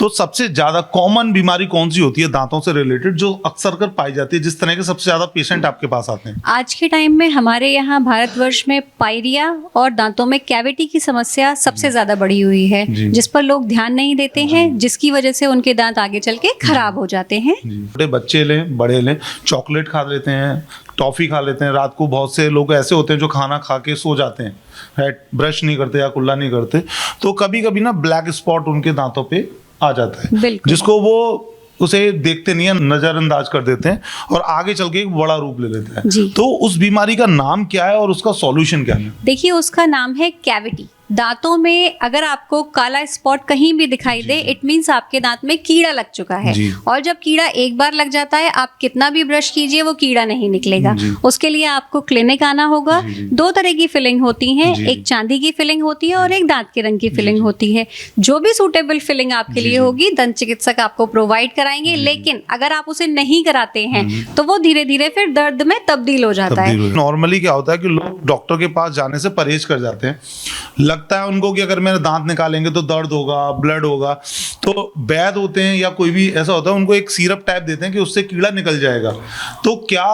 तो सबसे ज्यादा कॉमन बीमारी कौन सी होती है दांतों से रिलेटेड जो अक्सर कर पाई जाती है, जिस तरह के सबसे ज्यादा पेशेंट आपके पास आते हैं? आज के टाइम में हमारे यहाँ भारतवर्ष में पायरिया और दांतों में कैविटी की समस्या सबसे ज्यादा बढ़ी हुई है, जिस पर लोग ध्यान नहीं देते हैं, जिसकी वजह से उनके दांत आगे चल के खराब हो जाते हैं। छोटे बच्चे लें, बड़े लें, चॉकलेट खा लेते हैं, टॉफी खा लेते हैं, रात को बहुत से लोग ऐसे होते हैं जो खाना खा के सो जाते हैं, ब्रश नहीं करते या कुल्ला नहीं करते, तो कभी कभी ना ब्लैक स्पॉट उनके दांतों पे आ जाता है, जिसको वो उसे देखते नहीं है, नजरअंदाज कर देते हैं और आगे चल के एक बड़ा रूप ले लेता है। तो उस बीमारी का नाम क्या है और उसका सॉल्यूशन क्या है? देखिए, उसका नाम है कैविटी। दांतों में अगर आपको काला स्पॉट कहीं भी दिखाई दे, इट मीन्स आपके दांत में कीड़ा लग चुका है। और जब कीड़ा एक बार लग जाता है, आप कितना भी ब्रश कीजिए वो कीड़ा नहीं निकलेगा। उसके लिए आपको क्लिनिक आना होगा। दो तरह की फिलिंग होती है, एक चांदी की फिलिंग होती है और एक दांत के रंग की फिलिंग होती है। जो भी सूटेबल फिलिंग आपके लिए होगी दंत चिकित्सक आपको प्रोवाइड कराएंगे, लेकिन अगर आप उसे नहीं कराते हैं तो वो धीरे धीरे फिर दर्द में तब्दील हो जाता है। नॉर्मली क्या होता है कि लोग डॉक्टर के पास जाने से परहेज कर जाते हैं, लगता है उनको कि अगर मेरे दांत निकालेंगे तो दर्द होगा, ब्लड होगा, तो वैद्य होते हैं या कोई भी ऐसा होता है उनको एक सिरप टाइप देते हैं कि उससे कीड़ा निकल जाएगा। तो क्या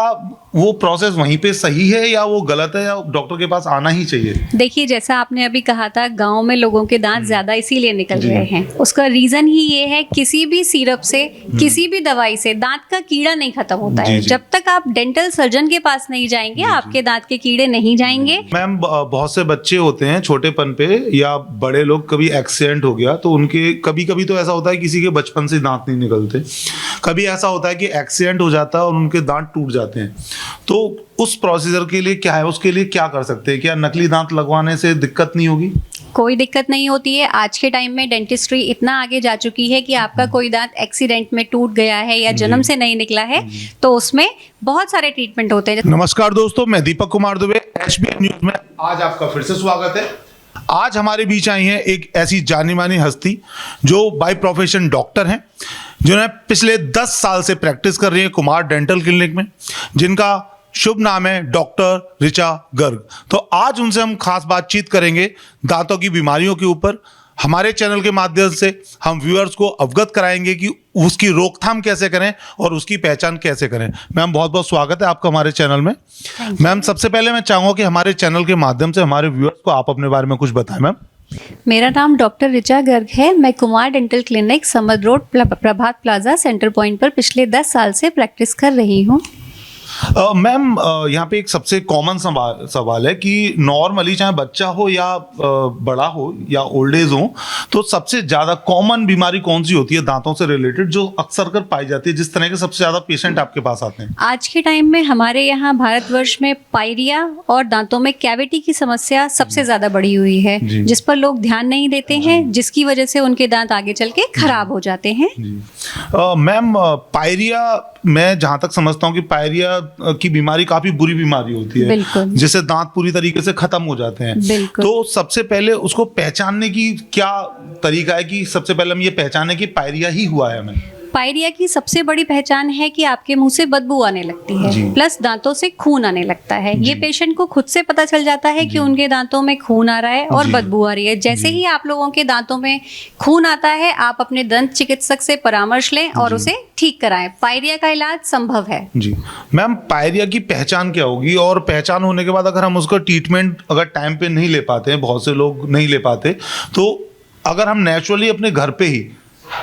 वो प्रोसेस वहीं पे सही है या वो गलत है, या डॉक्टर के पास आना ही चाहिए? देखिए, जैसा आपने अभी कहा था, गांव में लोगों के दांत ज्यादा इसीलिए निकल रहे हैं, उसका रीजन ही ये है किसी भी सिरप से, किसी भी दवाई से दांत का कीड़ा नहीं खत्म होता है। जब तक आप डेंटल सर्जन के पास नहीं जाएंगे आपके दांत के कीड़े नहीं जाएंगे। मैम, बहुत से बच्चे होते हैं छोटेपन पे या बड़े लोग, कभी एक्सीडेंट हो गया तो उनके कभी कभी तो ऐसा होता है किसी के बचपन से दांत नहीं निकलते, कभी ऐसा होता है कि एक्सीडेंट हो जाता है और उनके दांत टूट जाते हैं, तो उस प्रोसीजर के लिए क्या है, उसके लिए क्या कर सकते हैं? क्या नकली दांत लगवाने से दिक्कत नहीं होगी? कोई दिक्कत नहीं होती है। आज के टाइम में डेंटिस्ट्री इतना आगे जा चुकी है कि आपका कोई दांत एक्सीडेंट में टूट गया है या जन्म से नहीं निकला है तो उसमें बहुत सारे ट्रीटमेंट होते हैं। नमस्कार दोस्तों, मैं दीपक कुमार दुबे, HBN न्यूज में आज आपका फिर से स्वागत है। आज हमारे बीच आई है एक ऐसी जानी मानी हस्ती जो बाय प्रोफेशन डॉक्टर हैं, जिन्होंने पिछले 10 साल से प्रैक्टिस कर रही है कुमार डेंटल क्लिनिक में, जिनका शुभ नाम है डॉक्टर ऋचा गर्ग। तो आज उनसे हम खास बातचीत करेंगे दांतों की बीमारियों के ऊपर। हमारे चैनल के माध्यम से हम व्यूअर्स को अवगत कराएंगे कि उसकी रोकथाम कैसे करें और उसकी पहचान कैसे करें। मैम, बहुत बहुत स्वागत है आपका हमारे चैनल में। मैम, सबसे पहले मैं चाहूँगा कि हमारे चैनल के माध्यम से हमारे व्यूअर्स को आप अपने बारे में कुछ बताएं। मैम, मेरा नाम डॉक्टर ऋचा गर्ग है। मैं Kumar dental clinic, Samad road, Prabhat plaza, centre point पर पिछले 10 साल से प्रैक्टिस कर रही हूँ। मैम, यहाँ पे एक सबसे कॉमन सवाल है कि नॉर्मली चाहे बच्चा हो या बड़ा हो या ओल्ड एज हो, तो सबसे ज्यादा कॉमन बीमारी कौन सी होती है दांतों से रिलेटेड जो अक्सर कर पाई जाती है, जिस तरह के सबसे ज्यादा पेशेंट आपके पास आते हैं? आज के टाइम में हमारे यहाँ भारतवर्ष में पायरिया और दांतों में कैविटी की समस्या सबसे ज्यादा बढ़ी हुई है, जिस पर लोग ध्यान नहीं देते हैं, जिसकी वजह से उनके दांत आगे चल के खराब हो जाते हैं। मैम, पायरिया, मैं जहां तक समझता हूँ कि पायरिया की बीमारी काफी बुरी बीमारी होती है, जिससे दांत पूरी तरीके से खत्म हो जाते हैं। तो सबसे पहले उसको पहचानने की क्या तरीका है कि सबसे पहले हम ये पहचाने कि पायरिया ही हुआ है हमें? पायरिया की सबसे बड़ी पहचान है कि आपके मुंह से बदबू आने लगती है, प्लस दांतों से खून आने लगता है। ये पेशेंट को खुद से पता चल जाता है कि उनके दांतों में खून आ रहा है और बदबू आ रही है। जैसे ही आप लोगों के दांतों में खून आता है, आप अपने दंत चिकित्सक से परामर्श लें और उसे ठीक कराएं। पायरिया का इलाज संभव है। जी मैम, पायरिया की पहचान क्या होगी और पहचान होने के बाद अगर हम उसका ट्रीटमेंट अगर टाइम पे नहीं ले पाते हैं, बहुत से लोग नहीं ले पाते, तो अगर हम नेचुरली अपने घर पे ही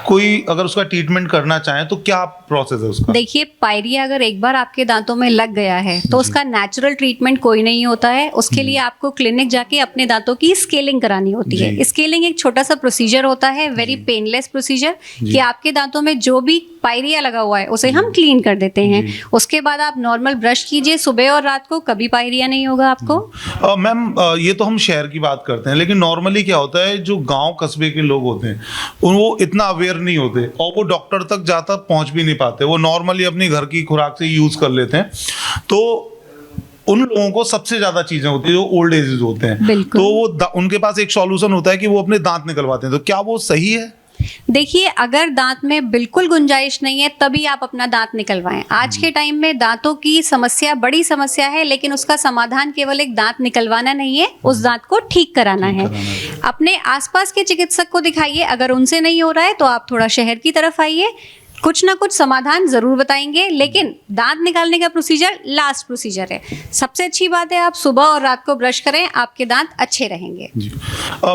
कोई अगर उसका ट्रीटमेंट करना चाहे तो क्या प्रोसेस है उसका? देखिए, पायरिया अगर एक बार आपके दांतों में लग गया है तो उसका नेचुरल ट्रीटमेंट कोई नहीं होता है। उसके लिए आपको क्लिनिक जाके अपने दांतों की स्केलिंग करानी होती है। स्केलिंग एक छोटा सा प्रोसीजर होता है, वेरी पेनलेस प्रोसीजर, कि आपके दांतों में जो भी पायरिया लगा हुआ है उसे हम क्लीन कर देते हैं। उसके बाद आप नॉर्मल ब्रश कीजिए सुबह और रात को, कभी पायरिया नहीं होगा आपको। मैम, ये तो हम शहर की बात करते हैं, लेकिन नॉर्मली क्या होता है, जो गाँव कस्बे के लोग होते हैं वो इतना अवेयर नहीं होते और वो डॉक्टर तक जाता पहुंच भी नहीं पाते, वो नॉर्मली अपनी घर की खुराक से यूज कर लेते हैं। तो उन लोगों को सबसे ज्यादा चीजें होती है जो ओल्ड एजेस होते हैं, तो वो उनके पास एक सॉल्यूशन होता है कि वो अपने दांत निकलवाते हैं। तो क्या वो सही है? देखिए, अगर दांत में बिल्कुल गुंजाइश नहीं है तभी आप अपना दांत निकलवाएं। आज के टाइम में दांतों की समस्या बड़ी समस्या है, लेकिन उसका समाधान केवल एक दांत निकलवाना नहीं है, उस दांत को ठीक कराना है। अपने आसपास के चिकित्सक को दिखाइए, अगर उनसे नहीं हो रहा है तो आप थोड़ा शहर की तरफ आइए, कुछ ना कुछ समाधान जरूर बताएंगे। लेकिन दांत निकालने का प्रोसीजर लास्ट प्रोसीजर है। सबसे अच्छी बात है आप सुबह और रात को ब्रश करें, आपके दांत अच्छे रहेंगे। जी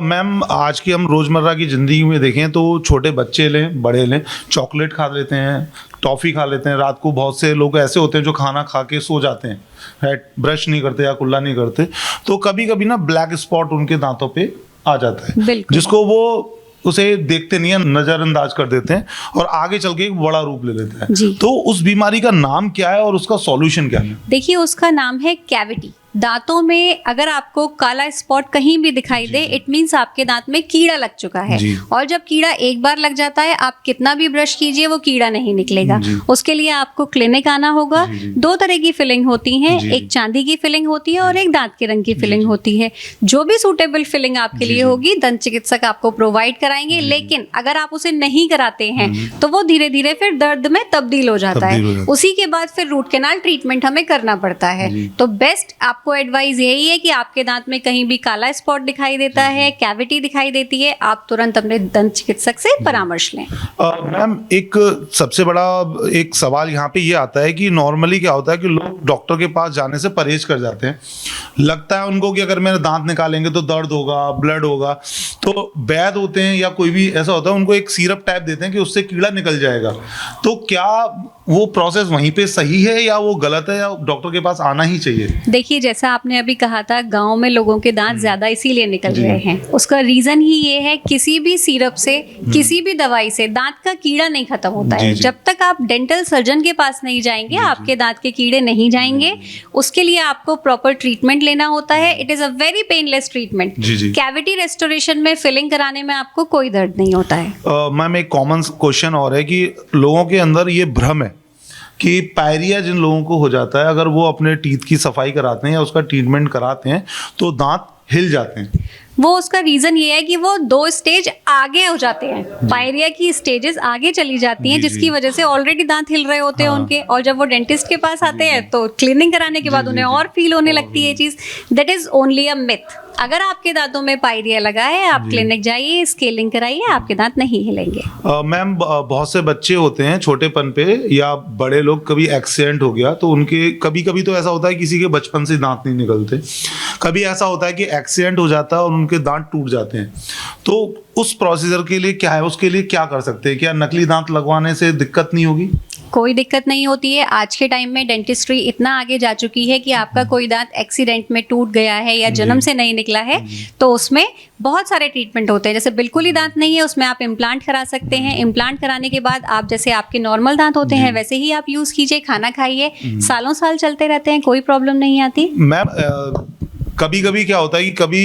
मैम, आज की हम रोज़मर्रा की ज़िंदगी में देखें तो छोटे बच्चे लें, बड़े लें, चॉकलेट खा लेते हैं, टॉफ़ी खा लेते हैं। रात को बहुत से लोग ऐसे होते हैं जो खाना खा के सो जाते हैं, ब्रश नहीं करते या कुल्ला नहीं करते, तो कभी कभी ना ब्लैक स्पॉट उनके दांतों पे आ जाता है, जिसको वो उसे देखते नहीं है, नजरअंदाज कर देते हैं और आगे चल के एक बड़ा रूप ले लेता है। तो उस बीमारी का नाम क्या है और उसका सॉल्यूशन क्या है? देखिए, उसका नाम है कैविटी। दांतों में अगर आपको काला स्पॉट कहीं भी दिखाई दे, इट मींस आपके दांत में कीड़ा लग चुका है। और जब कीड़ा एक बार लग जाता है, आप कितना भी ब्रश कीजिए वो कीड़ा नहीं निकलेगा। उसके लिए आपको क्लिनिक आना होगा। दो तरह की फिलिंग होती है, एक चांदी की फिलिंग होती है और एक दांत के रंग की फिलिंग होती है। जो भी सूटेबल फिलिंग आपके लिए होगी दंत चिकित्सक आपको प्रोवाइड कराएंगे। लेकिन अगर आप उसे नहीं कराते हैं तो वो धीरे धीरे फिर दर्द में तब्दील हो जाता है। उसी के बाद फिर रूट कैनाल ट्रीटमेंट हमें करना पड़ता है। तो बेस्ट आपको एडवाइस यही है कि आपके दांत में कहीं भी काला स्पॉट दिखाई देता है, कैविटी दिखाई देती है, आप तुरंत अपने दंत चिकित्सक से परामर्श लें। मैम, एक सबसे बड़ा एक सवाल यहाँ पे ये आता है कि नॉर्मली क्या होता है कि लोग डॉक्टर के पास जाने से परहेज कर जाते हैं। लगता है उनको कि अगर मेरे दांत निकालेंगे तो दर्द होगा, ब्लड होगा, तो वैद्य होते हैं या कोई भी ऐसा होता है, उनको एक सिरप टाइप देते हैं कि उससे कीड़ा निकल जाएगा। तो क्या वो प्रोसेस वहीं पे सही है या वो गलत है, या डॉक्टर के पास आना ही चाहिए? देखिए, जैसा आपने अभी कहा था, गांव में लोगों के दांत ज्यादा इसीलिए निकल रहे हैं। उसका रीजन ही ये है, किसी भी सिरप से, किसी भी दवाई से दांत का कीड़ा नहीं खत्म होता है। जब तक आप डेंटल सर्जन के पास नहीं जाएंगे, आपके दांत के कीड़े नहीं जाएंगे। उसके लिए आपको प्रॉपर ट्रीटमेंट लेना होता है। It is a very painless treatment. Cavity restoration में फिलिंग कराने में आपको कोई दर्द नहीं होता है। मैम, एक कॉमन क्वेश्चन और है कि लोगों के अंदर ये भ्रम है कि पायरिया जिन लोगों को हो जाता है, अगर वो अपने टीथ की सफाई कराते हैं या उसका ट्रीटमेंट कराते हैं तो दांत हिल जाते हैं। वो उसका रीजन ये है कि वो 2 स्टेज आगे हो जाते हैं। पायरिया की स्टेजेस आगे चली जाती हैं, जिसकी वजह से ऑलरेडी दांत हिल रहे होते हैं उनके, और जब वो डेंटिस्ट के पास आते हैं तो क्लीनिंग कराने के बाद उन्हें और फील होने लगती है ये चीज। That is only a myth. अगर आपके दांतों में पायरिया लगा है, आप क्लिनिक जाइए, स्केलिंग कराइए, आपके दांत नहीं हिलेंगे। मैम, बहुत से बच्चे होते हैं छोटेपन पे या बड़े लोग, कभी एक्सीडेंट हो गया तो उनके कभी कभी तो ऐसा होता है किसी के बचपन से दांत नहीं निकलते, कभी ऐसा होता है कि एक्सीडेंट हो जाता है और उनके दांत टूट जाते हैं। तो उस प्रोसीजर के लिए क्या है, उसके लिए क्या कर सकते हैं? क्या नकली दांत लगवाने से दिक्कत नहीं होगी? कोई दिक्कत नहीं होती है। आज के टाइम में डेंटिस्ट्री इतना आगे जा चुकी है कि आपका कोई दांत एक्सीडेंट में टूट गया है या जन्म से नहीं निकला है तो उसमें बहुत सारे ट्रीटमेंट होते हैं। जैसे बिल्कुल ही दांत नहीं है, उसमें आप इम्प्लांट करा सकते हैं। इम्प्लांट कराने के बाद आप, जैसे आपके नॉर्मल दांत होते हैं वैसे ही आप यूज कीजिए, खाना खाइए, सालों साल चलते रहते हैं, कोई प्रॉब्लम नहीं आती। मैम, कभी कभी क्या होता है कि कभी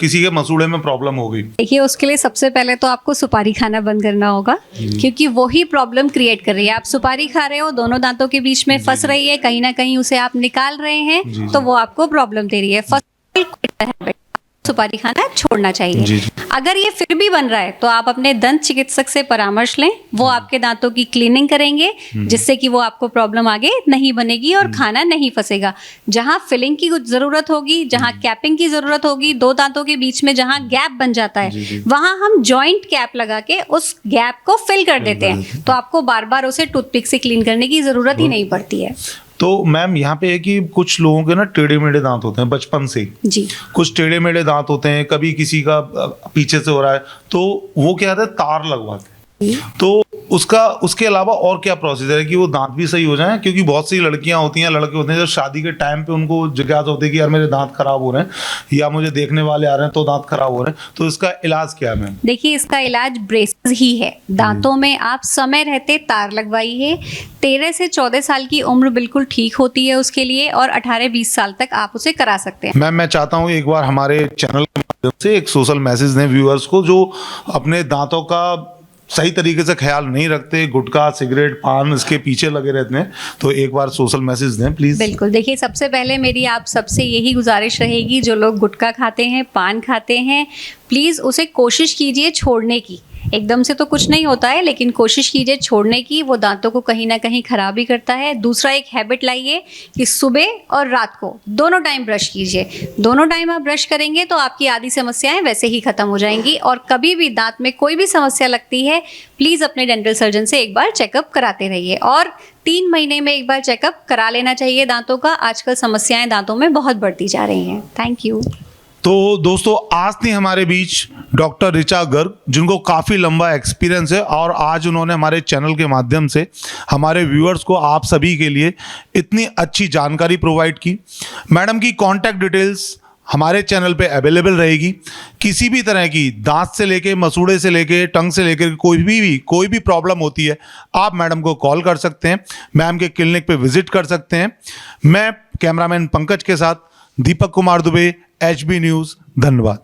किसी के मसूड़े में प्रॉब्लम हो गई। देखिए, उसके लिए सबसे पहले तो आपको सुपारी खाना बंद करना होगा, क्योंकि वही प्रॉब्लम क्रिएट कर रही है। आप सुपारी खा रहे हो, दोनों दांतों के बीच में फंस रही है, कहीं ना कहीं उसे आप निकाल रहे हैं, तो वो आपको प्रॉब्लम दे रही है। फर्स्ट सुपारी खाना छोड़ना चाहिए। अगर ये फिर भी बन रहा है तो आप अपने दंत चिकित्सक से परामर्श लें। वो आपके दांतों की क्लीनिंग करेंगे, जिससे कि वो आपको प्रॉब्लम आगे नहीं बनेगी और खाना नहीं फंसेगा। जहां फिलिंग की जरूरत होगी, जहां कैपिंग की जरूरत होगी, 2 दांतों के बीच में जहां गैप बन जाता है, वहां हम जॉइंट कैप लगा के उस गैप को फिल कर देते हैं। तो आपको बार बार उसे टूथपिक से क्लीन करने की जरूरत ही नहीं पड़ती है। तो मैम, यहाँ पे है कि कुछ लोगों के ना टेढ़े मेढ़े दांत होते हैं बचपन से जी। कुछ टेढ़े मेढ़े दांत होते हैं, कभी किसी का पीछे से हो रहा है तो वो क्या है, तार लगवाते हैं। तो उसके अलावा और क्या प्रोसीजर है कि वो दांत भी सही हो जाएं? क्योंकि बहुत सी लड़कियां होती हैं, लड़के होते हैं, जो शादी के टाइम पे उनको जिज्ञासा होती है कि यार मेरे दांत खराब हो रहे हैं या मुझे देखने वाले आ रहे हैं तो दांत खराब हो रहे हैं, तो इसका इलाज क्या है मैम? देखिए, इसका इलाज ब्रेसेस ही है। दांतों में आप समय रहते तार लगवाइए। 13 से 14 साल की उम्र बिल्कुल ठीक होती है उसके लिए, और 18-20 साल तक आप उसे करा सकते हैं। मैम, मैं चाहता हूँ एक बार हमारे चैनल के माध्यम से एक सोशल मैसेज दें व्यूअर्स को, जो अपने दांतों का सही तरीके से ख्याल नहीं रखते, गुटखा, सिगरेट, पान इसके पीछे लगे रहते हैं, तो एक बार सोशल मैसेज दें प्लीज। बिल्कुल। देखिए, सबसे पहले मेरी आप सबसे यही गुजारिश रहेगी, जो लोग गुटखा खाते हैं, पान खाते हैं, प्लीज उसे कोशिश कीजिए छोड़ने की। एकदम से तो कुछ नहीं होता है, लेकिन कोशिश कीजिए छोड़ने की। वो दांतों को कहीं ना कहीं खराब ही करता है। दूसरा एक हैबिट लाइए कि सुबह और रात को दोनों टाइम ब्रश कीजिए। दोनों टाइम आप ब्रश करेंगे तो आपकी आधी समस्याएं वैसे ही खत्म हो जाएंगी। और कभी भी दांत में कोई भी समस्या लगती है, प्लीज़ अपने डेंटल सर्जन से एक बार चेकअप कराते रहिए। और 3 महीने में एक बार चेकअप करा लेना चाहिए दांतों का। आजकल समस्याएं दांतों में बहुत बढ़ती जा रही हैं। Thank you. तो दोस्तों, आज थी हमारे बीच डॉक्टर ऋचा गर्ग, जिनको काफ़ी लंबा एक्सपीरियंस है और आज उन्होंने हमारे चैनल के माध्यम से हमारे व्यूअर्स को, आप सभी के लिए इतनी अच्छी जानकारी प्रोवाइड की। मैडम की कॉन्टैक्ट डिटेल्स हमारे चैनल पे अवेलेबल रहेगी। किसी भी तरह की दांत से लेके, मसूड़े से लेके, टंग से लेकर कोई भी प्रॉब्लम होती है, आप मैडम को कॉल कर सकते हैं, मैम के क्लिनिक पे विजिट कर सकते हैं। मैं कैमरामैन पंकज के साथ दीपक कुमार दुबे, HB न्यूज़, धन्यवाद।